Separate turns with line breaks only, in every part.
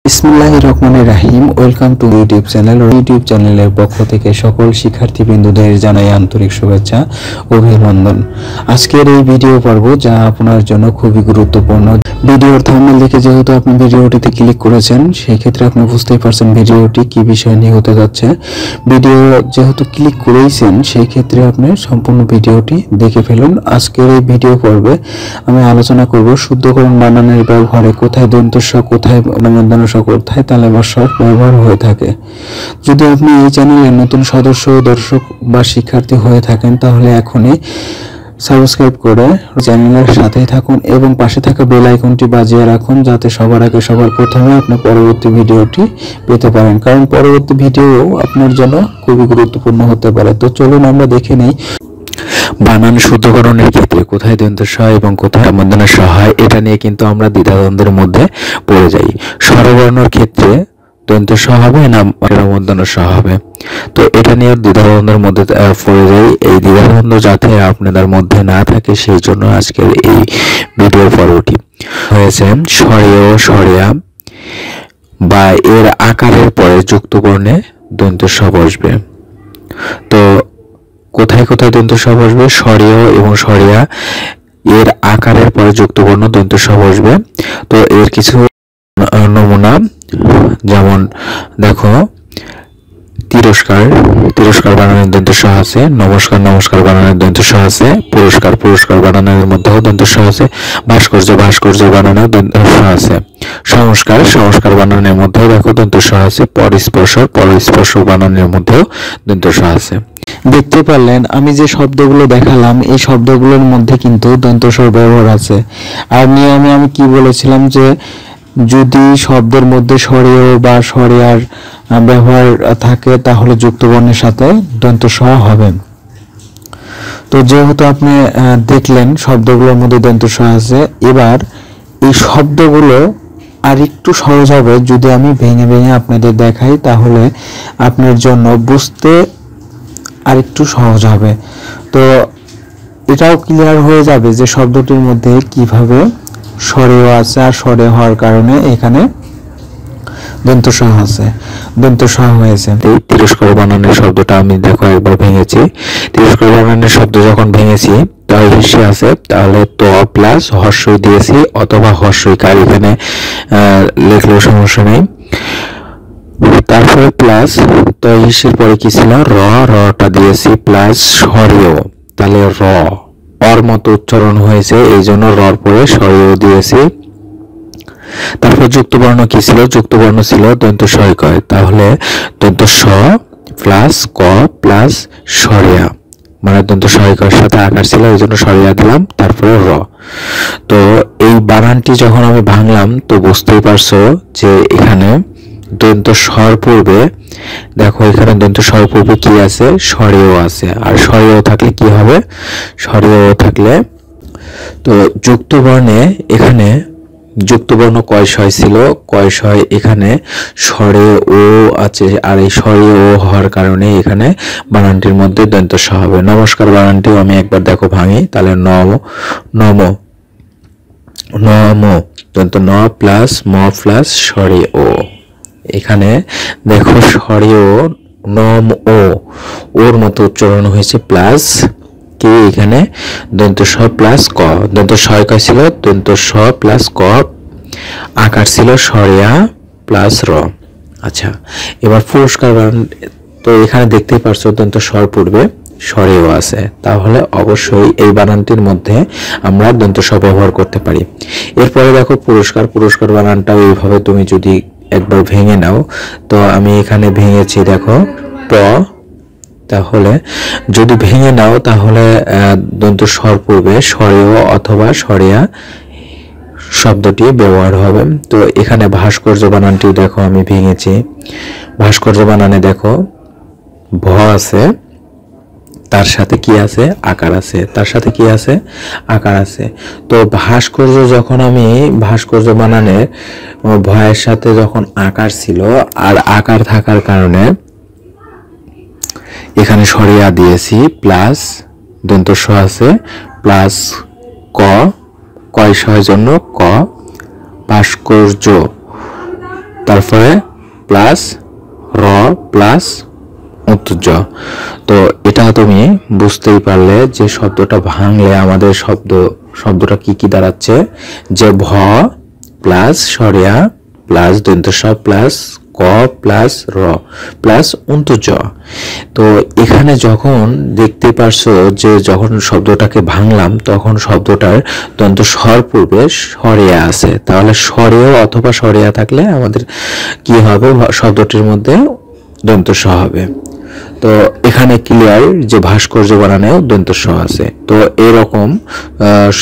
বিসমিল্লাহির রহমানির রহিম। Welcome to YouTube channel. YouTube চ্যানেলের পক্ষ থেকে সকল শিক্ষার্থীবৃন্দদের জানাই আন্তরিক শুভেচ্ছা, অভিনন্দন। আজকের এই ভিডিও পর্ব যা আপনার জন্য খুবই গুরুত্বপূর্ণ। ভিডিওর থাম্বনেল দেখে যেহেতু আপনি ভিডিওটিতে ক্লিক করেছেন, সেই ক্ষেত্রে আপনি বুঝতেই পারছেন ভিডিওটি কি বিষয় নিয়ে হতে যাচ্ছে। ভিডিও যেহেতু ক্লিক করেইছেন, সেই ক্ষেত্রে আপনি সম্পূর্ণ ভিডিওটি দেখে ফেলুন। আজকের এই ভিডিও পর্বে আমি আলোচনা করব শুদ্ধকরণ বানানের ব্যবহারে কোথায় দন্ত স, কোথায় মূর্ধন্য ষ, কোথায় তালব্য শ ব্যবহার হয়ে থাকে। যদি আপনি এই চ্যানেলের নতুন সদস্য, দর্শক বা শিক্ষার্থী হয়ে থাকেন, তাহলে এখনই সাবস্ক্রাইব করে চ্যানেলের সাথেই থাকুন এবং পাশে থাকা বেল আইকনটি বাজিয়ে রাখুন, যাতে সবার আগে সবার প্রথমে আপনি পরবর্তী ভিডিওটি পেতে পারেন, কারণ পরবর্তী ভিডিও আপনার জন্য খুবই গুরুত্বপূর্ণ হতে পারে। তো চলুন আমরা দেখে নেই বানান শুদ্ধকরণের ক্ষেত্রে কোথায় দন্ত স এবং কোথায় মূর্ধন্য ষ হয়। এটা নিয়ে কিন্তু আমরা দ্বিধাদ্বন্দ্বের মধ্যে পড়ে যাই। স্বরবর্ণের ক্ষেত্রে দন্ত স হবে না মূর্ধন্য ষ হবে, তো এটা নিয়ে দ্বিধাদ্বন্দ্বের মধ্যে পড়ে যাই। এই দ্বিধাদ্বন্দ্ব যাতে আপনাদের মধ্যে না থাকে, সেই জন্য আজকের এই ভিডিও পর্বটি হয়েছে। স্বরেয় স্বরেয়া বা এর আকারের পরে যুক্তবর্ণে দন্ত স বসবে। তো কোথায় কোথায় দন্ত স বসবে? স্বরেয় এবং স্বরেয়া এর আকারের পরে যুক্তবর্ণ দন্ত স বসবে। তো এর কিছু নমুনা, যেমন দেখো, তিরস্কার, তিরস্কার বানানের দন্ত স আছে। নমস্কার, নমস্কার বানানের দন্ত স আছে। পুরস্কার, পুরস্কার বানানের মধ্যেও দন্ত স আছে। ভাস্কর্য, ভাস্কর্য বানানের দন্ত স আছে। সংস্কার, সংস্কার বানানের মধ্যেও দেখো দন্ত স আছে। পরস্পর্শ, পরস্পর্শ বানানের মধ্যেও দন্ত স আছে। দেখতে পারলেন আমি যে শব্দগুলো দেখালাম, এই শব্দগুলোর মধ্যে কিন্তু দন্ত স্বর ব্যবহার আছে। আর নিয়মে আমি কি বলেছিলাম যে যদি শব্দের মধ্যে স্বরেয় বা স্বরেয়ার ব্যবহার থাকে, তাহলে যুক্তবর্ণের সাথে দন্ত স হবে। তো যেহেতু আপনি দেখলেন শব্দগুলোর মধ্যে দন্ত স আছে, এবার এই শব্দগুলো আর একটু সহজ হবে যদি আমি ভেঙে ভেঙে আপনাদের দেখাই, তাহলে আপনার জন্য বুঝতে আর একটু সহজ হবে। তো এটাও ক্লিয়ার হয়ে যাবে যে শব্দটির মধ্যে কিভাবে স্বরেয় আছে, আর স্বরেয় হওয়ার কারণে এখানে দন্ত স আছে, দন্ত স হয়েছে। এই তিরস্কার বানানের শব্দটা আমি দেখো একবার ভেঙেছি। তিরস্কার বানানের শব্দ যখন ভেঙেছি, তাহলে হিসে আছে, তাহলে ত প্লাস হর্ষই দিয়েছি, অথবা হর্ষই কার এখানে লিখলেও সমস্যা নেই। তারপরে প্লাস তো হিসের পরে কি ছিল? র, রটা দিয়েছি প্লাস স্বরেয়, তাহলে র অর মতো উচ্চারণ হয়েছে, এই জন্য রর পরে স্বরেয় দিয়েছি। তারপর যুক্তবর্ণ কি ছিল? যুক্তবর্ণ ছিল দন্ত স কয়, তাহলে দন্ত স প্লাস ক প্লাস স্বরেয়া, মানে দন্ত স কয়ের সাথে আকার ছিল, এই জন্য স্বরেয়া দিলাম, তারপরে র। তো এই বানানটি যখন আমি ভাঙলাম, তো বুঝতেই পারছো যে এখানে দন্ত স্বর পূর্বে, দেখো এখানে দন্ত স্বর পূর্বে কি আছে? স্বরেয় আছে। আর স্বরেয় থাকলে কি হবে? স্বরেয় থাকলে তো যুক্তবর্ণে এখানে যুক্তবর্ণ কয় শয় ছিল? কয় শয়, এখানে স্বরে ও আছে, আর এই স্বরে ও হওয়ার কারণে এখানে বানানটির মধ্যে দন্ত স হবে। নমস্কার বানানটিও আমি একবার দেখো ভাঙি, তাহলে নম, নম, নম, দন্ত ন প্লাস ম প্লাস স্বরে ও। এখানে দেখো স্বরেয় নম ও, ওর মতো উচ্চারণ হয়েছে, প্লাস কি এখানে দন্ত স প্লাস ক, দন্ত স কয় ছিল? দন্ত স প্লাস ক, আকার ছিল স্বরেয়া প্লাস র। আচ্ছা, এবার পুরস্কার বানান, তো এখানে দেখতেই পারছো দন্ত স্বর পূর্বে স্বরেও আছে, তাহলে অবশ্যই এই বানানটির মধ্যে আমরা দন্ত স ব্যবহার করতে পারি। এরপরে দেখো পুরস্কার, পুরস্কার বানানটাও এইভাবে তুমি যদি একবার ভেঙে নাও, তো আমি এখানে ভেঙেছি দেখো প, তাহলে যদি ভেঙে নাও তাহলে দন্ত স্বর পূর্বে স্বরেয় অথবা স্বরেয়া শব্দটি ব্যবহার হবে। তো এখানে ভাস্কর্য বানানটি দেখো আমি ভেঙেছি। ভাস্কর্য বানানে দেখো ভ আছে, তার সাথে কি আছে? আকার আছে। তার সাথে কি আছে? আকার আছে। তো ভাস্কর্য যখন আমি ভাস্কর্য বানানে ভয়ের সাথে যখন আকার ছিল, আর আকার থাকার কারণে এখানে স্বরেয়া দিয়েছি, প্লাস দন্ত স আছে, প্লাস ক, কয় শয়ের জন্য ক, ভাস্কর্য তারপরে প্লাস র প্লাস উত্তজ। তো এটা তুমি বুঝতেই পারলে যে শব্দটা ভাঙলে আমাদের শব্দটা কি দাঁড়াচ্ছে, যে ভ প্লাস সরিয়া প্লাস দন্ত স প্লাস ক প্লাস র প্লাস উন্তজ। তো এখানে যখন দেখতে পারছো যে যখন শব্দটাকে ভাঙলাম তখন শব্দটার দন্ত স্বর পূর্বে সরিয়া আছে, তাহলে সরেয় অথবা সরিয়া থাকলে আমাদের কি হবে, শব্দটির মধ্যে দন্ত স হবে। তো এখানে ক্লিয়ার যে ভাস্কর্য বানানেও দন্ত স আছে। তো এরকম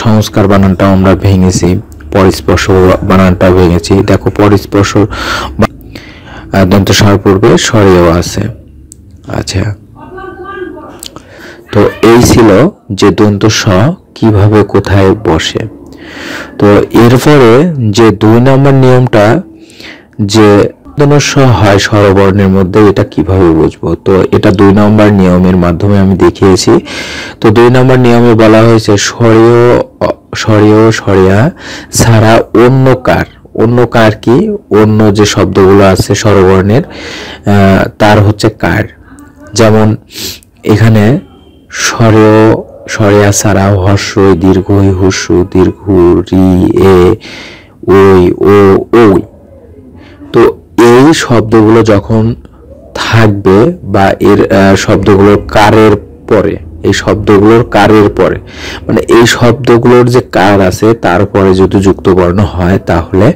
সংস্কার বানানটাও আমরা ভেঙেছি, পরিস্পর্শ বানানটাও ভেঙেছি। দেখো পরিস্পর্শ দন্ত স্বর পূর্বে স্বরেও আছে। আচ্ছা, তো এই ছিল যে দন্ত স কিভাবে কোথায় বসে। তো এরপরে যে 2 নম্বর নিয়মটা, যে দন্ত স হয় স্বরবর্ণের মধ্যে, এটা কিভাবে বুঝবো। তো এটা 2 নম্বর নিয়মের মাধ্যমে আমি দেখিয়েছি। তো 2 নম্বর নিয়মে বলা হয়েছে স্বরেয় সরিয়া ছাড়া অন্য কার কি, অন্য যে শব্দগুলো আছে স্বরবর্ণের তার হচ্ছে কার। যেমন এখানে স্বরেয় সরিয়া ছাড়া হর্ষই দীর্ঘই হুস্যু দীর্ঘ রি এ ওই ও ওই। তো এই শব্দগুলো যখন থাকবে বা এর শব্দগুলোর কারের পরে, এই শব্দগুলোর কারের পরে মানে এই শব্দগুলোর যে কার আছে তারপরে যদি যুক্ত বর্ণ হয় তাহলে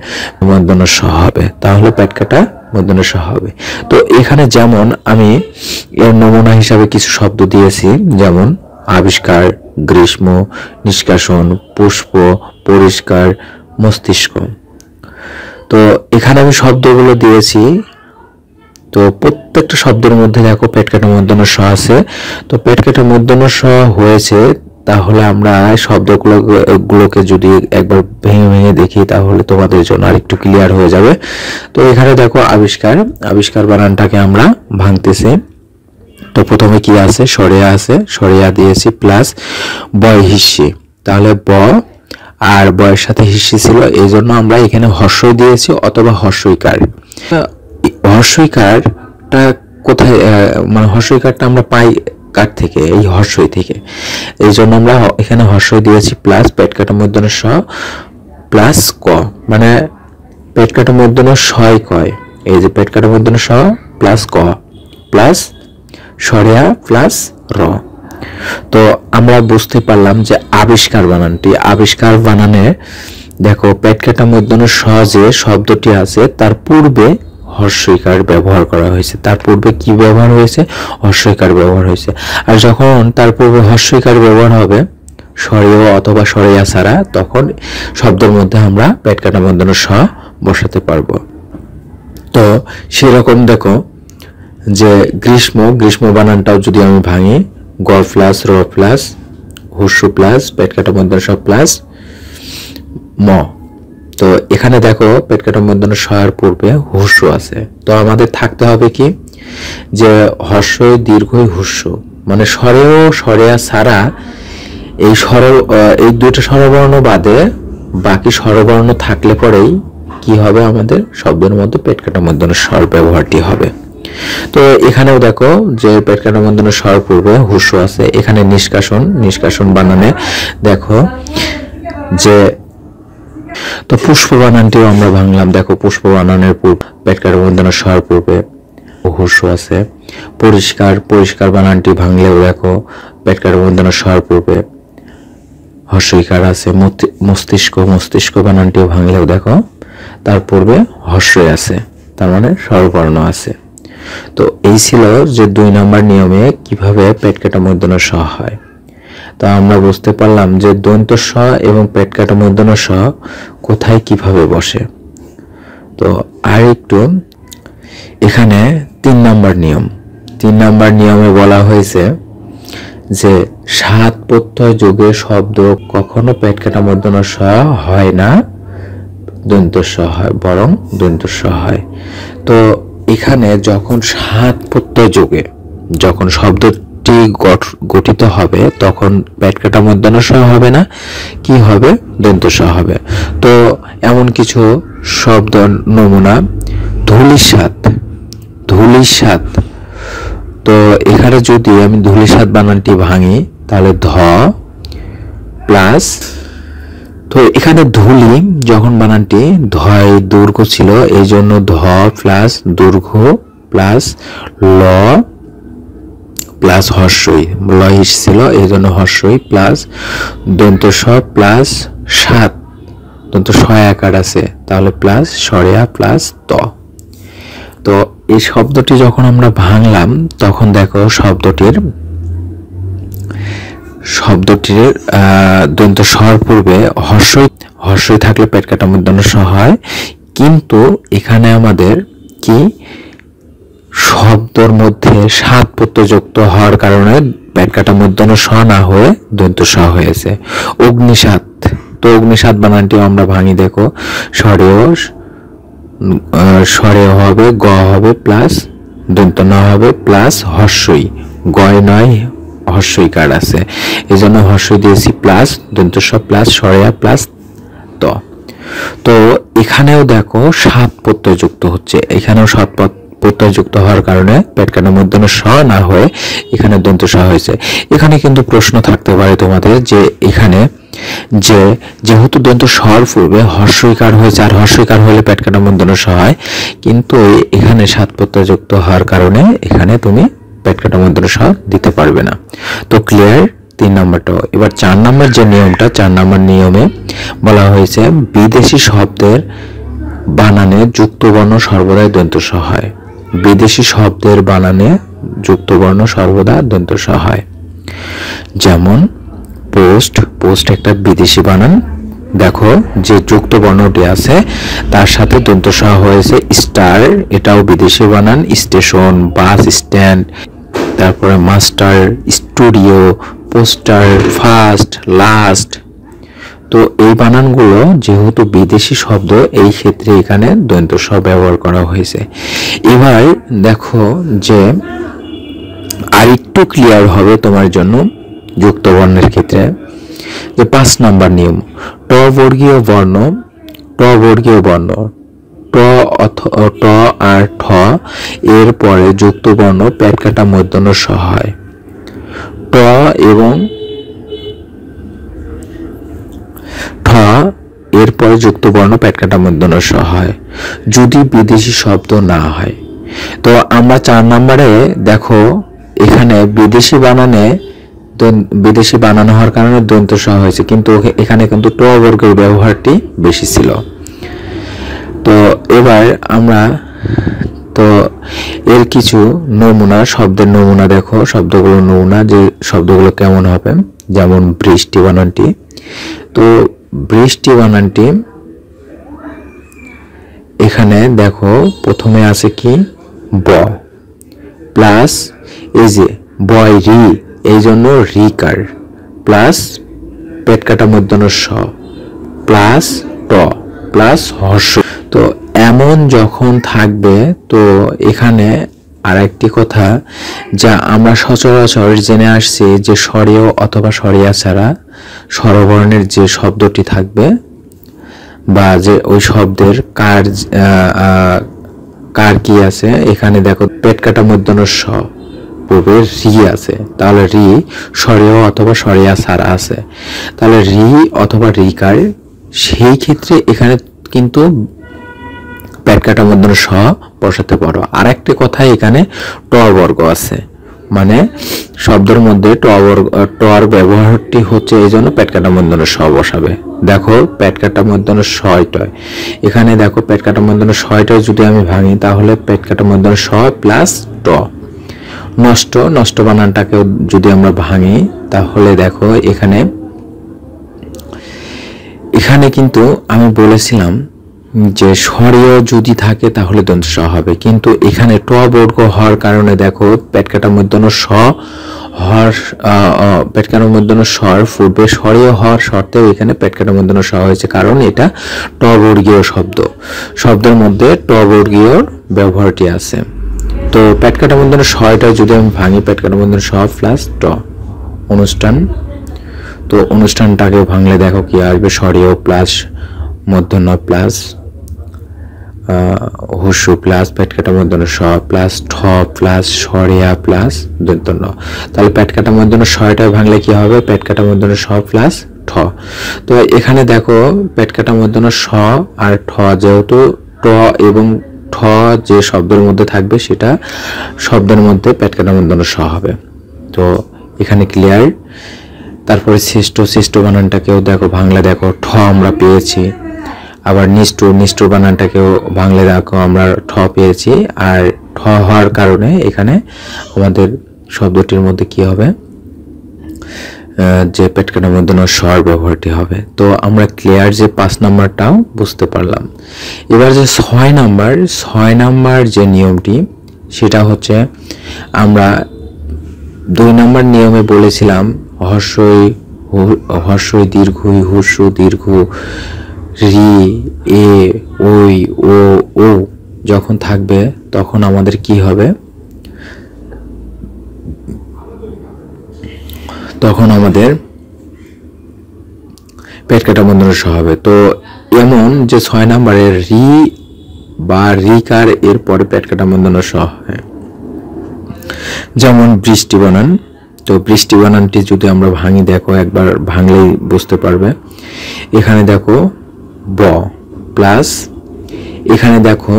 মূর্ধন্য স হবে, তাহলে পেটকাটা মূর্ধন্য স হবে। তো এখানে যেমন আমি এর নমুনা হিসাবে কিছু শব্দ দিয়েছি, যেমন আবিষ্কার, গ্রীষ্ম, নিষ্কাশন, পুষ্প, পরিষ্কার, মস্তিষ্ক। তো এখানে আমি শব্দগুলো দিয়েছি। তো প্রত্যেকটা শব্দের মধ্যে দেখো পেটকাটা মূর্ধন্য স আছে। তো পেটকাটা মূর্ধন্য স হয়েছে, তাহলে আমরা শব্দগুলোকে যদি একবার ভেঙে দেখি তাহলে তোমাদের জন্য আরেকটু ক্লিয়ার হয়ে যাবে। তো এখানে দেখো আবিষ্কার বানানটাকে আমরা ভাঙতেছি। তো প্রথমে কি আছে, সরিয়া আছে, সরিয়া দিয়েছি প্লাস বয় হিস্যি, তাহলে ব আর বয়ের সাথে হিস্যি ছিল, এই জন্য আমরা এখানে হর্ষই দিয়েছি অথবা হর্ষইকার। হর্ষইকারটা কোথায়, মানে হর্ষইকারটা আমরা পাই কার থেকে, এই হর্ষই থেকে, এই জন্য আমরা এখানে হর্ষই দিয়েছি প্লাস পেটকাটা মূর্ধন্য স প্লাস ক, মানে পেটকাটা মূর্ধন্য সয় কয়, এই যে পেটকাটা মূর্ধন্য স প্লাস ক প্লাস সরিয়া প্লাস র। তো আমরা বুঝতে পারলাম যে আবিষ্কার বানানে দেখো পেটকাটা মূর্ধন্য স যে শব্দটি আছে তার পূর্বে হর্ষইকার ব্যবহার করা হয়েছে, তার পূর্বে কি ব্যবহার হয়েছে, হর্ষইকার ব্যবহার হয়েছে। আর যখন তার পূর্বে হর্ষইকার ব্যবহার হবে সরেয় অথবা সরিয়া ছাড়া, তখন শব্দের মধ্যে আমরা পেটকাটা মূর্ধন্য স বসাতে পারবো। তো সেরকম দেখো যে গ্রীষ্ম বানানটাও যদি আমি ভাঙি, গ প্লাস র প্লাস হুস্যু প্লাস পেটকাটা মূর্ধন্য স প্লাস ম। তো এখানে দেখো পেটকাটা মূর্ধন্য স এর পূর্বে হুস্যু আছে। তো আমাদের থাকতে হবে কি, যে হর্ষই দীর্ঘই হুস্যু, মানে স্বরেয় সরিয়া ছাড়া এই দুইটা স্বরবর্ণ বাদে বাকি স্বরবর্ণ থাকলে পরেই কি হবে, আমাদের শব্দের মধ্যে পেটকাটা মূর্ধন্য স্বর ব্যবহারটি হবে। তো এখানেও দেখো যে পেটকাটা মূর্ধন্য স্বর পূর্বে হুস্যু আছে। এখানে নিষ্কাশন বানানে দেখো যে, তো পুষ্প বানানটিও আমরা ভাঙলাম। দেখো পুষ্প বানানের পূর্বে পেটকাটা মূর্ধন্য স্বর পূর্বে হুস্যু আছে। পরিষ্কার বানানটি ভাঙলেও দেখো পেটকাটা মূর্ধন্য স্বর পূর্বে হর্ষইকার আছে। মস্তিষ্ক বানানটিও ভাঙলেও দেখো তার পূর্বে হর্ষই আছে, তার মানে স্বরবর্ণ আছে। তো এই ছিল যে 2 নম্বর নিয়মে কিভাবে পেটকাটা মূর্ধন্য স হয়। তো আমরা বুঝতে পারলাম যে দন্ত স এবং পেটকাটা মূর্ধন্য স কোথায় কিভাবে বসে। তো আর একটু এখানে 3 নম্বর নিয়মে বলা হয়েছে যে 7 প্রত্যয় যোগে শব্দ কখনো পেটকাটা মূর্ধন্য স হয় না, দন্ত স হয়, বরং দন্ত স হয়। তো এখানে যখন 7 প্রত্যয় যোগে যখন শব্দটি গঠিত হবে তখন পেটকাটা মূর্ধন্য স হবে না, কি হবে, দন্ত স হবে। তো এমন কিছু শব্দ নমুনা, ধূলিসাৎ, ধূলিসাৎ। তো এখানে যদি আমি ধূলিসাৎ বানানটি ভাঙি তাহলে ধ প্লাস, তো এখানে ধূলি যখন বানানটি ধয় দৈর্ঘ্য ছিল এই জন্য ধ প্লাস দৈর্ঘ্য প্লাস ল প্লাস হর্ষই, ল ছিল এই জন্য হর্ষই প্লাস দন্ত স প্লাস সাত, দন্ত স আকার আছে তাহলে প্লাস সরেয়া প্লাস ত। তো এই শব্দটি যখন আমরা ভাঙলাম তখন দেখো শব্দটির দন্ত স্বর পূর্বে হর্ষই থাকলে পেট কাটা মূর্ধন্য স হয়, কিন্তু এখানে আমাদের কি শব্দের মধ্যে সাত প্রত্যয় যুক্ত হওয়ার কারণে পেট কাটা মূর্ধন্য স না হয়ে দন্ত স হয়েছে। অগ্নিসাৎ, তো অগ্নিসাৎ বানানটিও আমরা ভাঙি, দেখো স্বরেও হবে গ হবে প্লাস দন্ত ন হবে প্লাস হর্ষই, গয় নয় হর্ষই কার আছে এই জন্য হর্ষই দিয়েছি প্লাস দন্ত স প্লাস সরেয়া প্লাস ত। তো এখানেও দেখো সাত প্রত্যয় যুক্ত হচ্ছে, এখানেও সাত প্রত্যয় যুক্ত হওয়ার কারণে পেট কাটা মূর্ধন্য স না হয়ে এখানে দন্ত স হয়েছে। এখানে কিন্তু প্রশ্ন থাকতে পারে তোমাদের যে এখানে যেহেতু দন্ত স্বর পূর্বে হর্ষইকার হয়েছে আর হর্ষইকার হলে পেট কাটা মূর্ধন্য স হয়, কিন্তু এখানে সাত প্রত্যয় যুক্ত হওয়ার কারণে এখানে তুমি পেট কাটা মূর্ধন্য স দিতে পারবে না। তো ক্লিয়ার 3 নম্বরটাও। এবার 4 নম্বর যে নিয়মটা, 4 নম্বর নিয়মে বলা হয়েছে বিদেশি শব্দের বানানে যুক্ত বর্ণ সর্বদাই দন্ত স হয়। বিদেশি শব্দের বানানে যুক্ত বর্ণ সর্বদা দন্ত স হয়। যেমন পোস্ট, পোস্ট একটা বিদেশি বানান, দেখো যে যুক্ত বর্ণটি আছে তার সাথে দন্ত স হয়েছে। স্টার, এটাও বিদেশি বানান। স্টেশন, বাস স্ট্যান্ড, তারপরে master, studio, poster, first, last. তো এই বানানগুলো যেহেতু বিদেশি শব্দ এই ক্ষেত্রে এখানে দন্ত স ব্যবহার করা হয়েছে। এবার দেখো যে আরেকটু ক্লিয়ার হবে তোমার জন্য যুক্ত বর্ণের ক্ষেত্রে, যে 5 নম্বর নিয়ম, ট বর্গীয় বর্ণ, ট বর্গীয় বর্ণ ট আর ঠ এর পরে যুক্ত বর্ণ পেট কাটা মূর্ধন্য স হয়। ট এবং ঠ এর পরে যুক্ত বর্ণ পেট কাটা মূর্ধন্য স হয় যদি বিদেশি শব্দ না হয়। তো আমরা 4 নম্বরে দেখো এখানে বিদেশি বানানো হওয়ার কারণে দন্ত স হয়েছে, কিন্তু এখানে কিন্তু ট বর্গের ব্যবহারটি বেশি ছিল। তো এবার আমরা তো এর কিছু নমুনা, শব্দের নমুনা দেখো, শব্দগুলো নমুনা যে শব্দগুলো কেমন হবে। যেমন বৃষ্টি বানানটি, তো বৃষ্টি বানানটি এখানে দেখো প্রথমে আছে কি ব প্লাস এই যে বয় রি, এই জন্য রিকার প্লাস পেট কাটা মূর্ধন্য স প্লাস ট প্লাস হর্ষ। তো এমন যখন থাকবে, তো এখানে আরেকটি কথা যা আমরা সচরাচর জেনে আসছি যে স্বরীয় অথবা স্বরিয়া ছাড়া স্বরবর্ণের যে শব্দটি থাকবে বা যে ওই শব্দের কার কি আছে, এখানে দেখো পেট কাটা মূর্ধন্য স পূর্বে রি আছে, তাহলে রি স্বরীয় অথবা স্বরিয়া ছাড়া আছে, তাহলে রি অথবা রিকার, সেই ক্ষেত্রে এখানে কিন্তু পেট কাটা মূর্ধন্য স বসাতে পারো। আর একটা কথা, এখানে ট বর্গ আছে, মানে শব্দের মধ্যে টর ব্যবহারটি হচ্ছে এই জন্য পেট কাটা মূর্ধন্য স বসাবে। দেখো পেট কাটা মূর্ধন্য ছয়টায়, এখানে দেখো পেট কাটা মূর্ধন্য ছয়টায় যদি আমি ভাঙি তাহলে পেট কাটা মূর্ধন্য স প্লাস ট। নষ্ট বানানটাকে যদি আমরা ভাঙি তাহলে দেখো এখানে কিন্তু আমি বলেছিলাম যে স্বরীয় যদি থাকে তাহলে দন্ত স হবে, কিন্তু এখানে ট বর্গ হওয়ার কারণে দেখো পেট কাটা মূর্ধন্য স পেট কাটা মূর্ধন্য স্বর পূর্বে স্বরীয় হওয়ার শর্তেও এখানে পেট কাটা মূর্ধন্য স হয়েছে, কারণ এটা ট বর্গীয় শব্দের মধ্যে ট বর্গীয় ব্যবহারটি আছে। তো পেট কাটা মূর্ধন্য ছয়টা যদি আমি ভাঙি, পেট কাটা মূর্ধন্য স প্লাস ট, অনুষ্ঠান। তো অনুষ্ঠানটাকে ভাঙলে দেখো কি আসবে, স্বরীয় প্লাস মূর্ধন্য প্লাস হুস্যু প্লাস পেট কাটা মূর্ধন্য স প্লাস ঠ প্লাস সরেয়া প্লাস দন্ত ন। তাহলে পেট কাটা মূর্ধন্য সটা ভাঙলে কি হবে? পেট কাটা মূর্ধন্য স প্লাস ঠ। তো এখানে দেখো পেট কাটা মূর্ধন্য স আর ঠ, যেহেতু ট এবং ঠ যে শব্দের মধ্যে থাকবে সেটা শব্দের মধ্যে পেট কাটা মূর্ধন্য স হবে। তো এখানে ক্লিয়ার। তারপরে শ্রেষ্ঠ বানানটাকেও দেখো ভাঙলে দেখো ঠ আমরা পেয়েছি, আবার নিষ্ঠুর বানানটাকেও ভাঙলে দেখো আমরা ঠ পেয়েছি। আর ঠ হওয়ার কারণে এখানে আমাদের শব্দটির মধ্যে কি হবে? যে পেট কাটা মূর্ধন্য স্বর ব্যবহারটি হবে। তো আমরা ক্লিয়ার যে 5 নাম্বারটাও বুঝতে পারলাম। এবার যে 6 নাম্বার যে নিয়মটি সেটা হচ্ছে, আমরা 2 নাম্বার নিয়মে বলেছিলাম হর্ষই দীর্ঘই হুস্যু দীর্ঘ রি এ ওই ও যখন থাকবে তখন আমাদের কি হবে? তখন আমাদের পেট কাটা মূর্ধন্য স হবে। তো এমন যে 6 নাম্বারের রি বা রিকার এর পরে পেট কাটা মূর্ধন্য স হয়, যেমন বৃষ্টি বানান। তো বৃষ্টি বানানটি যদি আমরা ভাঙি, দেখো একবার ভাঙলেই বুঝতে পারবে। এখানে দেখো ব প্লাস, এখানে দেখো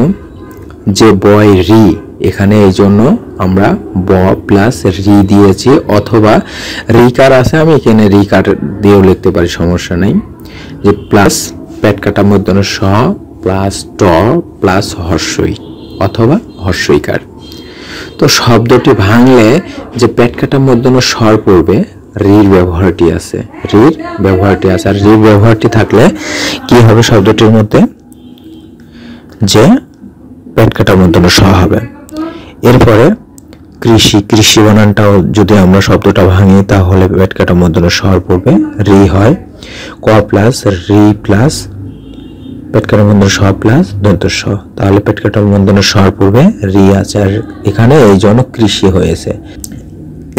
যে বয় রি, এখানে এই জন্য আমরা ব প্লাস রি দিয়েছি, অথবা রিকার আছে, আমি এখানে রিকার দিয়েও লিখতে পারি, সমস্যা নেই। যে প্লাস পেট কাটা মূর্ধন্য স প্লাস ট প্লাস হর্ষই অথবা হর্ষইকার। তো শব্দটি ভাঙলে যে পেট কাটা মূর্ধন্য স্বর পড়বে, রির ব্যবহারটি আছে, আর রির ব্যবহারটি থাকলে কি হবে? শব্দটির মধ্যে যে পেট কাটা মূর্ধন্য স হবে। এরপরে কৃষি বানানটাও যদি আমরা শব্দটা ভাঙি তাহলে পেট কাটা মূর্ধন্য স্বর পড়বে, রি হয়। ক প্লাস রি প্লাস পেট কাটা মূর্ধন্য স প্লাস দন্ত স, তাহলে পেট কাটা মূর্ধন্য স্বর পড়বে, রি আছে। আর এখানে এই জন্য কৃষি হয়েছে।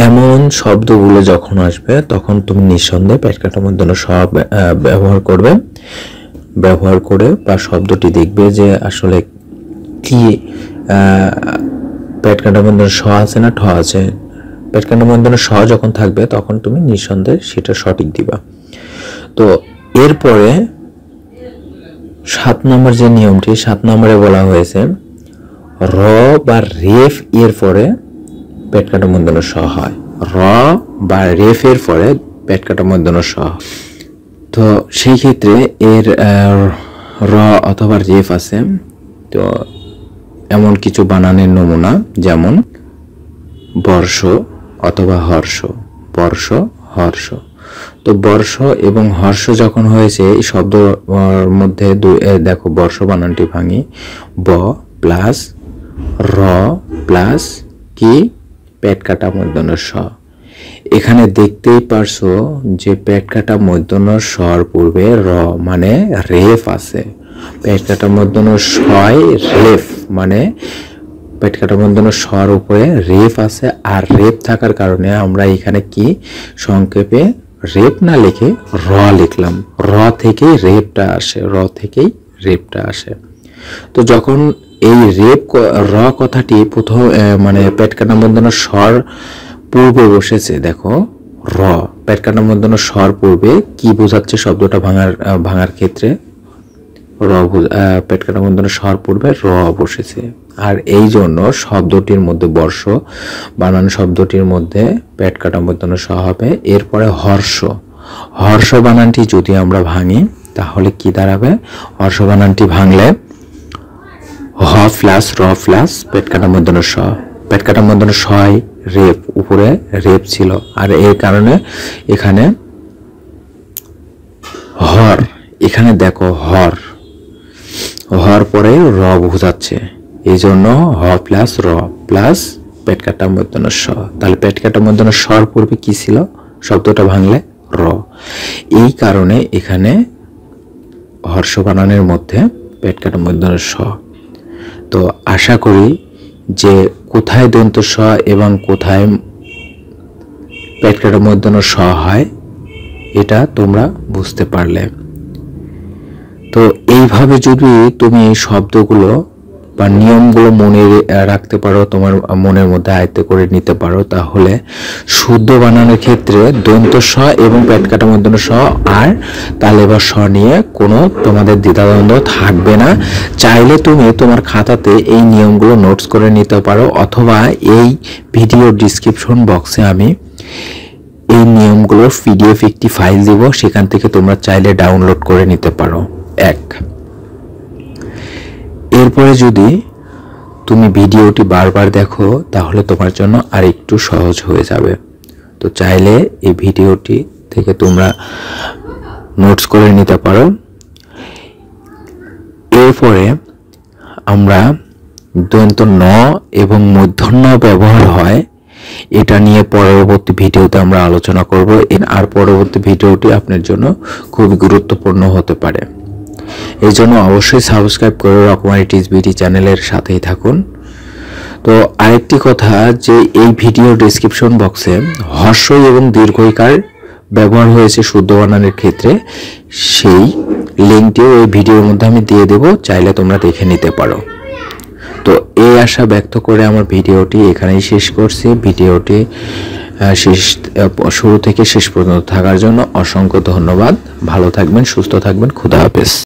এমন শব্দগুলো যখন আসবে তখন তুমি নিঃসন্দেহে পেট কাটা মূর্ধন্য স ব্যবহার করে বা শব্দটি দেখবে যে আসলে কি পেট কাটা মূর্ধন্য স আছে না ঠ আছে। পেট কাটা মূর্ধন্য স যখন থাকবে তখন তুমি নিঃসন্দেহে সেটা সঠিক দিবা। তো এরপরে 7 নম্বর যে নিয়মটি, 7 নম্বরে বলা হয়েছে র বা রেফ এর পরে পেট কাটা মূর্ধন্য স হয়। র বা রেফ এর পরে পেট কাটা মূর্ধন্য স। তো সেই ক্ষেত্রে এর র অথবা রেফ আছে। তো এমন কিছু বানানের নমুনা, যেমন বর্ষ অথবা হর্ষ, বর্ষ হর্ষ। তো বর্ষ এবং হর্ষ যখন হয়েছে এই শব্দ মধ্যে দেখো বর্ষ বানানটি ভাঙি, ব প্লাস র প্লাস কি পেট কাটা মূর্ধন্য স। এখানে দেখতেই পারছো যে পেট কাটা মূর্ধন্য স্বর পূর্বে র মানে রেফ আছে, পেট কাটা মূর্ধন্য সয় রেফ মানে পেট কাটা মূর্ধন্য স্বর উপরে রেফ আছে। আর রেফ থাকার কারণে আমরা এখানে কি সংক্ষেপে রেপ না লিখে র লিখলাম, র থেকেই রেপটা আসে। তো যখন এই র কথাটি প্রথম মানে পেট কাটা মূর্ধন্য স্বর পূর্বে বসেছে, দেখো র পেট কাটা মূর্ধন্য স্বর পূর্বে কি বোঝাচ্ছে? শব্দটা ভাঙার ক্ষেত্রে পেট কাটা মূর্ধন্য স্বর পূর্বে র বসেছে। আর এই জন্য শব্দটির মধ্যে বর্ষ বানান শব্দটির মধ্যে পেট কাটা মূর্ধন্য স হবে। এরপরে হর্ষ বানানটি যদি আমরা ভাঙি তাহলে কি দাঁড়াবে? হর্ষ বানানটি ভাঙলে হ প্লাস র প্লাস পেট কাটা মূর্ধন্য স, পেট কাটা মূর্ধন্য সয় রেপ, উপরে রেপ ছিল। আর এর কারণে এখানে হর, এখানে দেখো হর পরে র বোঝাচ্ছে, এই জন্য হ প্লাস র প্লাস পেট কাটা মূর্ধন্য স। তাহলে পেট কাটা মূর্ধন্য স্বর পূর্বে কি ছিল? শব্দটা ভাঙলে র। এই কারণে এখানে হর্ষ বানানের মধ্যে পেট কাটা মূর্ধন্য স। তো আশা করি যে কোথায় দন্ত স এবং কোথায় পেট কাটা মূর্ধন্য স হয় এটা তোমরা বুঝতে পারলে। তো এইভাবে যদি তুমি শব্দগুলো বা নিয়মগুলো মনে রাখতে পারো, তোমার মনের মধ্যে আয়ত্ত করে নিতে পারো, তাহলে শুদ্ধ বানানোর ক্ষেত্রে দন্ত স এবং পেট কাটা মূর্ধন্য স আর তালে বা স নিয়ে কোনো তোমাদের দ্বিধাদ্বন্দ্ব থাকবে না। চাইলে তুমি তোমার খাতাতে এই নিয়মগুলো নোটস করে নিতে পারো, অথবা এই ভিডিও ডিসক্রিপশন বক্সে আমি এই নিয়মগুলোর পিডিএফ একটি ফাইল দিব, সেখান থেকে তোমরা চাইলে ডাউনলোড করে নিতে পারো। এরপরে যদি তুমি ভিডিওটি বারবার দেখো তাহলে তোমার জন্য আর একটু সহজ হয়ে যাবে। তো চাইলে এই ভিডিওটি থেকে তোমরা নোটস করে নিতে পারো। এরপরে আমরা দন্ত ন এবং মূর্ধন্য ব্যবহার হয় এটা নিয়ে পরবর্তী ভিডিওতে আমরা আলোচনা করব। আর পরবর্তী ভিডিওটি আপনার জন্য খুবই গুরুত্বপূর্ণ হতে পারে। এই জন্য অবশ্যই সাবস্ক্রাইব করে রকমারি টিচ বিডি চ্যানেলের সাথেই থাকুন। তো আরেকটি কথা, যে এই ভিডিও ডেসক্রিপশন বক্সে হ্রস্বই এবং দীর্ঘইকার ব্যবহার হয়েছে শুদ্ধ বানানের ক্ষেত্রে, সেই লিঙ্কটিও ওই ভিডিওর মধ্যে আমি দিয়ে দেব, চাইলে তোমরা দেখে নিতে পারো। তো এই আশা ব্যক্ত করে আমার ভিডিওটি এখানেই শেষ করছি। ভিডিওটি শুরু থেকে শেষ পর্যন্ত থাকার জন্য অসংখ্য ধন্যবাদ। ভালো থাকবেন, সুস্থ থাকবেন। খুদা হাফেজ।